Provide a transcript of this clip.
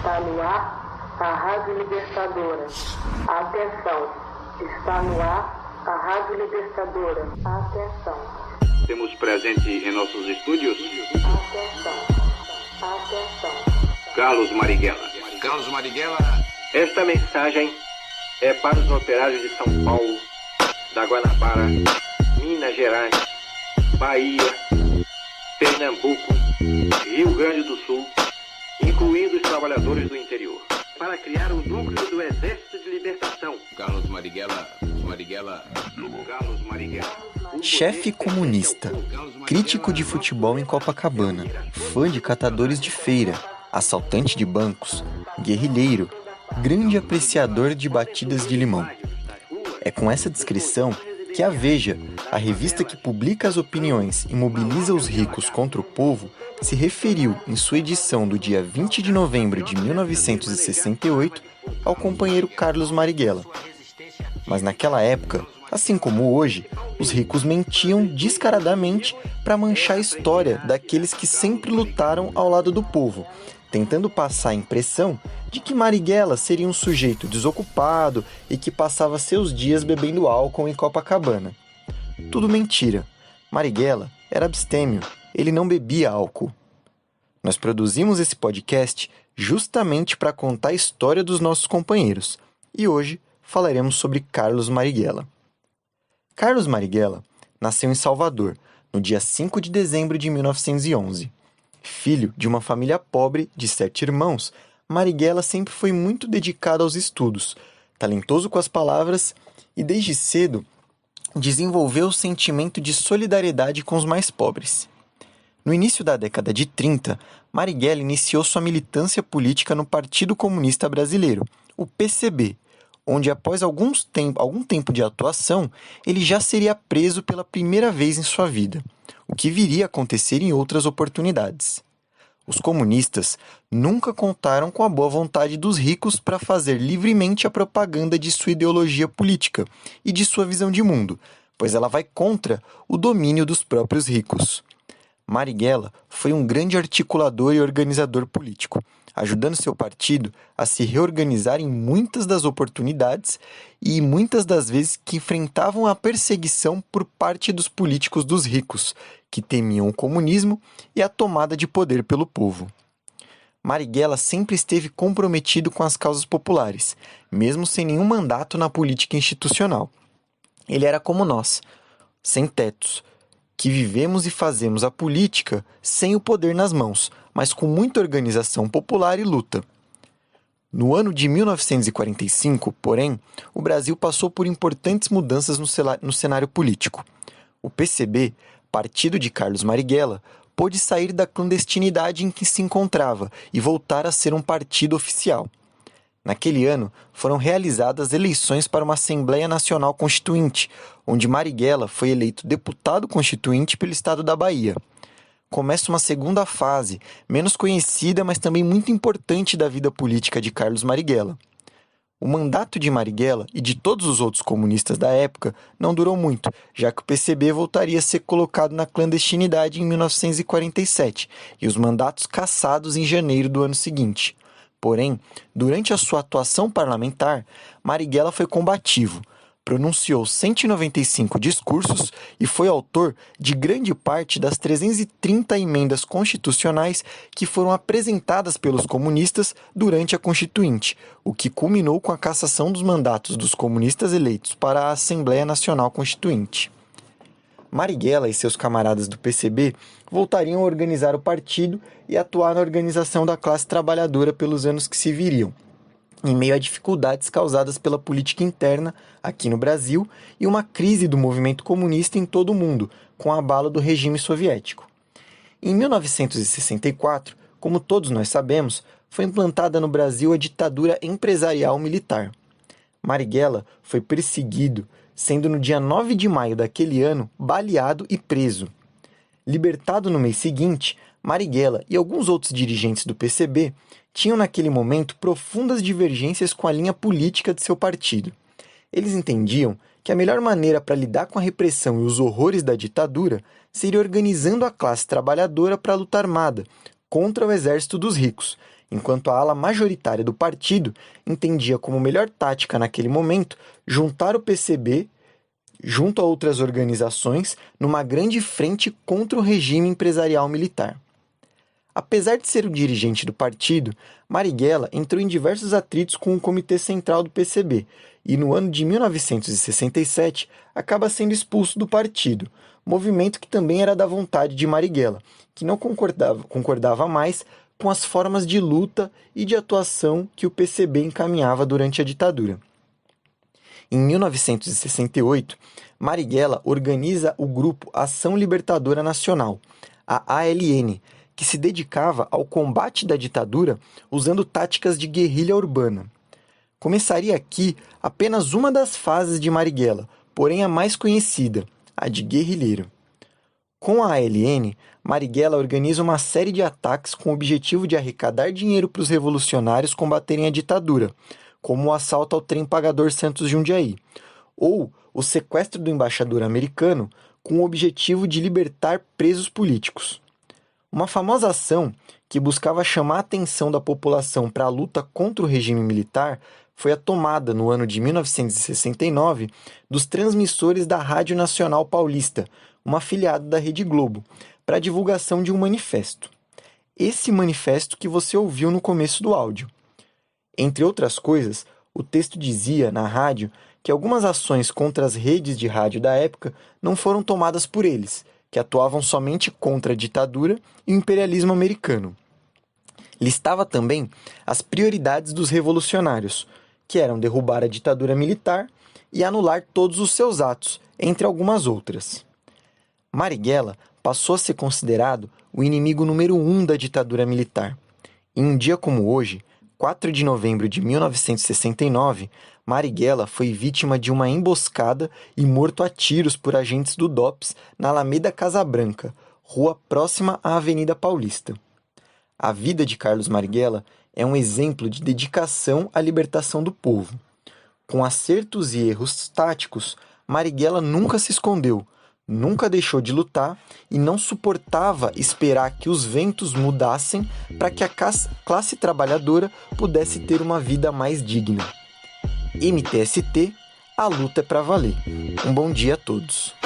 Está no ar a Rádio Libertadora. Atenção, está no ar a Rádio Libertadora. Atenção. Temos presente em nossos estúdios. Atenção. Carlos Marighella. Carlos Marighella. Esta mensagem é para os operários de São Paulo, da Guanabara, Minas Gerais, Bahia, Pernambuco, Rio Grande do Sul, incluindo os trabalhadores do interior, para criar o núcleo do Exército de Libertação. Carlos Marighella. Carlos Marighella. Chefe comunista, crítico de futebol em Copacabana, fã de catadores de feira, assaltante de bancos, guerrilheiro, grande apreciador de batidas de limão. É com essa descrição que a Veja, a revista que publica as opiniões e mobiliza os ricos contra o povo, se referiu em sua edição do dia 20 de novembro de 1968 ao companheiro Carlos Marighella. Mas naquela época, assim como hoje, os ricos mentiam descaradamente para manchar a história daqueles que sempre lutaram ao lado do povo, tentando passar a impressão de que Marighella seria um sujeito desocupado e que passava seus dias bebendo álcool em Copacabana. Tudo mentira. Marighella era abstêmio, ele não bebia álcool. Nós produzimos esse podcast justamente para contar a história dos nossos companheiros, e hoje falaremos sobre Carlos Marighella. Carlos Marighella nasceu em Salvador, no dia 5 de dezembro de 1911. Filho de uma família pobre de 7 irmãos, Marighella sempre foi muito dedicado aos estudos, talentoso com as palavras e, desde cedo, desenvolveu o sentimento de solidariedade com os mais pobres. No início da década de 30, Marighella iniciou sua militância política no Partido Comunista Brasileiro, o PCB, onde após algum tempo de atuação, ele já seria preso pela primeira vez em sua vida, o que viria a acontecer em outras oportunidades. Os comunistas nunca contaram com a boa vontade dos ricos para fazer livremente a propaganda de sua ideologia política e de sua visão de mundo, pois ela vai contra o domínio dos próprios ricos. Marighella foi um grande articulador e organizador político, ajudando seu partido a se reorganizar em muitas das oportunidades e muitas das vezes que enfrentavam a perseguição por parte dos políticos dos ricos, que temiam o comunismo e a tomada de poder pelo povo. Marighella sempre esteve comprometido com as causas populares, mesmo sem nenhum mandato na política institucional. Ele era como nós, sem tetos, que vivemos e fazemos a política sem o poder nas mãos, mas com muita organização popular e luta. No ano de 1945, porém, o Brasil passou por importantes mudanças no cenário político. O PCB, partido de Carlos Marighella, pôde sair da clandestinidade em que se encontrava e voltar a ser um partido oficial. Naquele ano, foram realizadas eleições para uma Assembleia Nacional Constituinte, onde Marighella foi eleito deputado constituinte pelo estado da Bahia. Começa uma segunda fase, menos conhecida, mas também muito importante da vida política de Carlos Marighella. O mandato de Marighella e de todos os outros comunistas da época não durou muito, já que o PCB voltaria a ser colocado na clandestinidade em 1947 e os mandatos cassados em janeiro do ano seguinte. Porém, durante a sua atuação parlamentar, Marighella foi combativo, pronunciou 195 discursos e foi autor de grande parte das 330 emendas constitucionais que foram apresentadas pelos comunistas durante a Constituinte, o que culminou com a cassação dos mandatos dos comunistas eleitos para a Assembleia Nacional Constituinte. Marighella e seus camaradas do PCB voltariam a organizar o partido e atuar na organização da classe trabalhadora pelos anos que se viriam, em meio a dificuldades causadas pela política interna aqui no Brasil e uma crise do movimento comunista em todo o mundo, com o abalo do regime soviético. Em 1964, como todos nós sabemos, foi implantada no Brasil a ditadura empresarial militar. Marighella foi perseguido, sendo no dia 9 de maio daquele ano baleado e preso. Libertado no mês seguinte, Marighella e alguns outros dirigentes do PCB tinham naquele momento profundas divergências com a linha política de seu partido. Eles entendiam que a melhor maneira para lidar com a repressão e os horrores da ditadura seria organizando a classe trabalhadora para a luta armada, contra o exército dos ricos, enquanto a ala majoritária do partido entendia como melhor tática naquele momento juntar o PCB junto a outras organizações numa grande frente contra o regime empresarial militar. Apesar de ser o dirigente do partido, Marighella entrou em diversos atritos com o Comitê Central do PCB e, no ano de 1967, acaba sendo expulso do partido, movimento que também era da vontade de Marighella, que não concordava mais com as formas de luta e de atuação que o PCB encaminhava durante a ditadura. Em 1968, Marighella organiza o grupo Ação Libertadora Nacional, a ALN, que se dedicava ao combate da ditadura usando táticas de guerrilha urbana. Começaria aqui apenas uma das fases de Marighella, porém a mais conhecida, a de guerrilheiro. Com a ALN, Marighella organiza uma série de ataques com o objetivo de arrecadar dinheiro para os revolucionários combaterem a ditadura, como o assalto ao trem pagador Santos Jundiaí, ou o sequestro do embaixador americano com o objetivo de libertar presos políticos. Uma famosa ação que buscava chamar a atenção da população para a luta contra o regime militar foi a tomada, no ano de 1969, dos transmissores da Rádio Nacional Paulista, uma afiliada da Rede Globo, para a divulgação de um manifesto. Esse manifesto que você ouviu no começo do áudio. Entre outras coisas, o texto dizia, na rádio, que algumas ações contra as redes de rádio da época não foram tomadas por eles, que atuavam somente contra a ditadura e o imperialismo americano. Listava também as prioridades dos revolucionários, que eram derrubar a ditadura militar e anular todos os seus atos, entre algumas outras. Marighella passou a ser considerado o inimigo número 1 da ditadura militar. Em um dia como hoje, 4 de novembro de 1969, Marighella foi vítima de uma emboscada e morto a tiros por agentes do DOPS na Alameda Casa Branca, rua próxima à Avenida Paulista. A vida de Carlos Marighella é um exemplo de dedicação à libertação do povo. Com acertos e erros táticos, Marighella nunca se escondeu, nunca deixou de lutar e não suportava esperar que os ventos mudassem para que a classe trabalhadora pudesse ter uma vida mais digna. MTST, a luta é pra valer. Um bom dia a todos.